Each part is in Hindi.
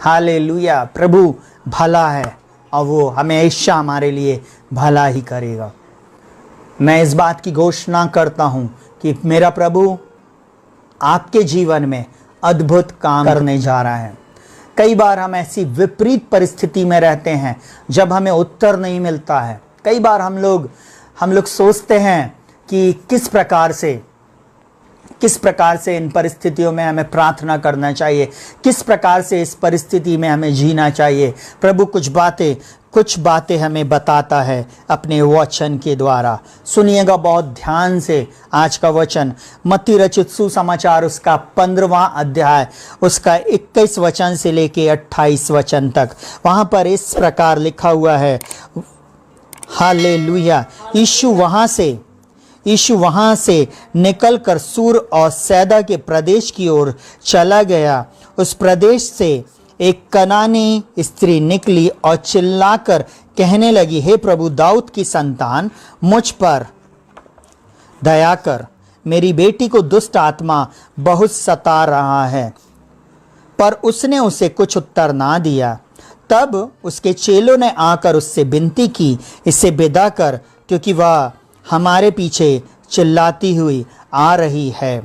हालेलुया। प्रभु भला है और वो हमेशा हमारे लिए भला ही करेगा। मैं इस बात की घोषणा करता हूं कि मेरा प्रभु आपके जीवन में अद्भुत काम करने जा रहा है। कई बार हम ऐसी विपरीत परिस्थिति में रहते हैं जब हमें उत्तर नहीं मिलता है। कई बार हम लोग सोचते हैं कि किस प्रकार से इन परिस्थितियों में हमें प्रार्थना करना चाहिए, किस प्रकार से इस परिस्थिति में हमें जीना चाहिए। प्रभु कुछ बातें हमें बताता है अपने वचन के द्वारा। सुनिएगा बहुत ध्यान से आज का वचन, मत्ती रचित सुसमाचार उसका 15वां अध्याय उसका 21 वचन से लेके 28 वचन तक। वहां पर इस प्रकार लिखा हुआ है, हालेलुया। यीशु वहां से निकलकर सूर और सैदा के प्रदेश की ओर चला गया। उस प्रदेश से एक कनानी स्त्री निकली और चिल्लाकर कहने लगी, हे प्रभु दाऊद की संतान, मुझ पर दया कर, मेरी बेटी को दुष्ट आत्मा बहुत सता रहा है। पर उसने उसे कुछ उत्तर ना दिया। तब उसके चेलों ने आकर उससे विनती की, इसे विदा कर, क्योंकि वह हमारे पीछे चिल्लाती हुई आ रही है।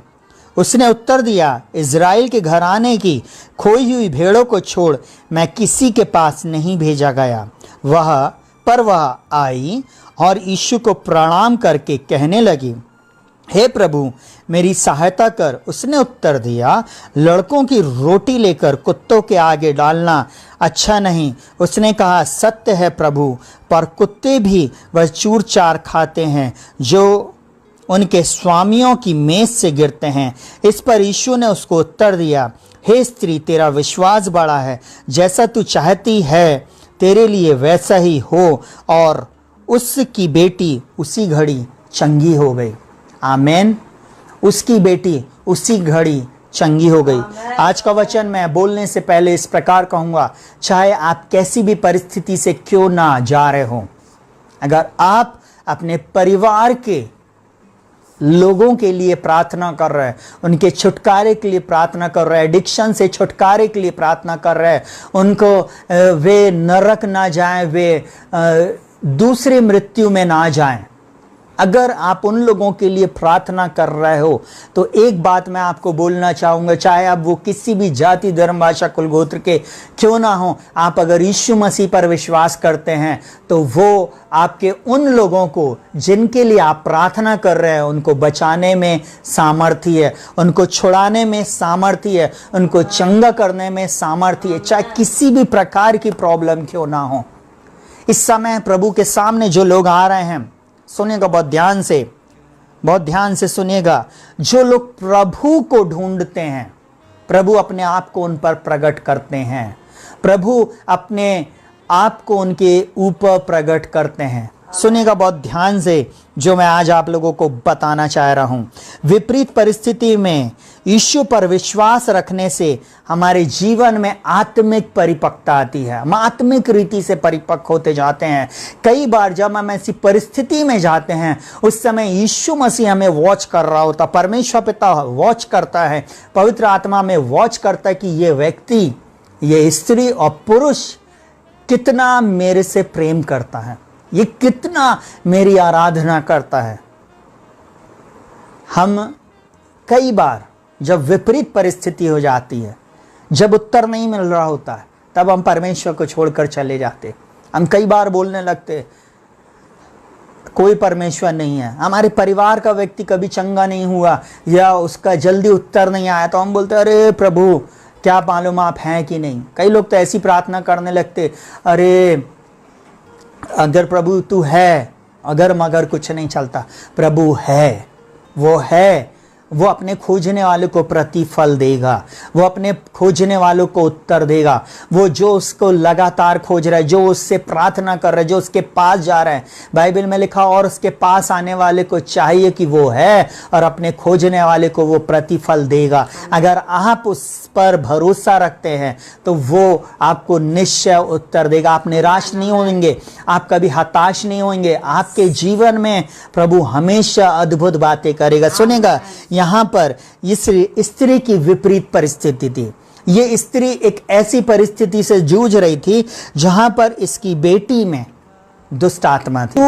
उसने उत्तर दिया, इज़राइल के घराने की खोई हुई भेड़ों को छोड़ मैं किसी के पास नहीं भेजा गया। वह आई और यीशु को प्रणाम करके कहने लगी, हे प्रभु मेरी सहायता कर। उसने उत्तर दिया, लड़कों की रोटी लेकर कुत्तों के आगे डालना अच्छा नहीं। उसने कहा, सत्य है प्रभु, पर कुत्ते भी वह चूर चार खाते हैं जो उनके स्वामियों की मेज से गिरते हैं। इस पर यीशु ने उसको उत्तर दिया, हे स्त्री, तेरा विश्वास बड़ा है, जैसा तू चाहती है तेरे लिए वैसा ही हो। और उसकी बेटी उसी घड़ी चंगी हो गई। आमेन। उसकी बेटी उसी घड़ी चंगी हो गई। आज का वचन मैं बोलने से पहले इस प्रकार कहूँगा, चाहे आप कैसी भी परिस्थिति से क्यों ना जा रहे हो, अगर आप अपने परिवार के लोगों के लिए प्रार्थना कर रहे हैं, उनके छुटकारे के लिए प्रार्थना कर रहे हैं, एडिक्शन से छुटकारे के लिए प्रार्थना कर रहे हैं, उनको वे नरक ना जाएं, वे दूसरी मृत्यु में ना जाएं, अगर आप उन लोगों के लिए प्रार्थना कर रहे हो तो एक बात मैं आपको बोलना चाहूँगा, चाहे आप वो किसी भी जाति धर्म भाषा कुल गोत्र के क्यों ना हो, आप अगर यीशु मसीह पर विश्वास करते हैं तो वो आपके उन लोगों को जिनके लिए आप प्रार्थना कर रहे हैं उनको बचाने में सामर्थ्य है, उनको छुड़ाने में सामर्थ्य है, उनको चंगा करने में सामर्थ्य है, चाहे किसी भी प्रकार की प्रॉब्लम क्यों ना हो। इस समय प्रभु के सामने जो लोग आ रहे हैं, सुनिएगा बहुत ध्यान से सुनिएगा। जो लोग प्रभु को ढूंढते हैं, प्रभु अपने आप को उन पर प्रकट करते हैं, प्रभु अपने आप को उनके ऊपर प्रकट करते हैं। सुनिएगा बहुत ध्यान से जो मैं आज आप लोगों को बताना चाह रहा हूं। विपरीत परिस्थिति में यीशु पर विश्वास रखने से हमारे जीवन में आत्मिक परिपक्वता आती है, हम आत्मिक रीति से परिपक्व होते जाते हैं। कई बार जब हम ऐसी परिस्थिति में जाते हैं उस समय यीशु मसीह हमें वॉच कर रहा होता, परमेश्वर पिता वॉच करता है, पवित्र आत्मा में वॉच करता है कि ये व्यक्ति, ये स्त्री और पुरुष कितना मेरे से प्रेम करता है, ये कितना मेरी आराधना करता है। हम कई बार जब विपरीत परिस्थिति हो जाती है, जब उत्तर नहीं मिल रहा होता है, तब हम परमेश्वर को छोड़कर चले जाते। हम कई बार बोलने लगते कोई परमेश्वर नहीं है, हमारे परिवार का व्यक्ति कभी चंगा नहीं हुआ या उसका जल्दी उत्तर नहीं आया तो हम बोलते अरे प्रभु क्या मालूम आप हैं कि नहीं। कई लोग तो ऐसी प्रार्थना करने लगते, अरे अगर प्रभु तू है, अगर मगर कुछ नहीं चलता, प्रभु है, वो अपने खोजने वालों को प्रतिफल देगा, वो अपने खोजने वालों को उत्तर देगा। वो जो उसको लगातार खोज रहा है, जो उससे प्रार्थना कर रहा है, जो उसके पास जा रहा है, बाइबल में लिखा और उसके पास आने वाले को चाहिए कि वो है और अपने खोजने वाले को वो प्रतिफल देगा। अगर आप उस पर भरोसा रखते हैं तो वो आपको निश्चय उत्तर देगा। आप निराश नहीं होंगे, आप कभी हताश नहीं होंगे, आपके जीवन में प्रभु हमेशा अद्भुत बातें करेगा। सुनेगा, यहाँ पर इस स्त्री की विपरीत परिस्थिति थी। ये स्त्री एक ऐसी परिस्थिति से जूझ रही थी जहां पर इसकी बेटी में दुष्ट आत्मा थी।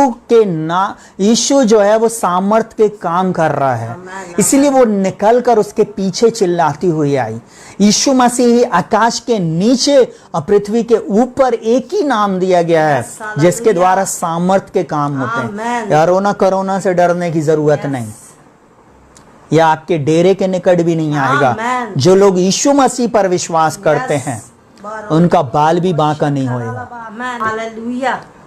यीशु जो है वो सामर्थ के काम कर रहा है, इसलिए वो निकल कर उसके पीछे चिल्लाती हुई आई। यीशु मसीह आकाश के नीचे और पृथ्वी के ऊपर एक ही नाम दिया गया है जिसके द्वारा सामर्थ के काम होते हैं। यार कोरोना से डरने की जरूरत नहीं, यह आपके डेरे के निकट भी नहीं आएगा। जो लोग यीशु मसीह पर विश्वास करते हैं उनका बाल भी बांका नहीं होएगा।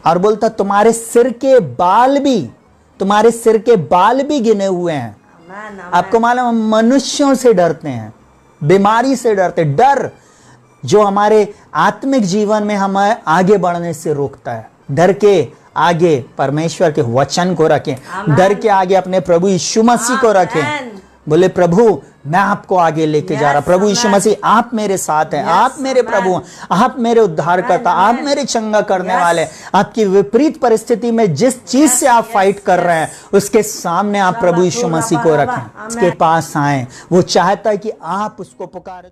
और बोलता तुम्हारे सिर के बाल भी गिने हुए हैं। आपको मालूम, मनुष्यों से डरते हैं, बीमारी से डरते। डर जो हमारे आत्मिक जीवन में हमें आगे बढ़ने से रोकता है। डर के आगे परमेश्वर के वचन को रखें, डर के आगे अपने प्रभु यीशु मसीह को रखें। बोले प्रभु मैं आपको आगे लेके जा रहा, प्रभु यीशु मसीह आप मेरे साथ हैं, आप मेरे प्रभु, आप मेरे उद्धारकर्ता, आप मेरे चंगा करने वाले। आपकी विपरीत परिस्थिति में जिस चीज से आप फाइट कर रहे हैं उसके सामने आप प्रभु यीशु मसीह को रखें, उसके पास आए। वो चाहता है कि आप उसको पुकारें।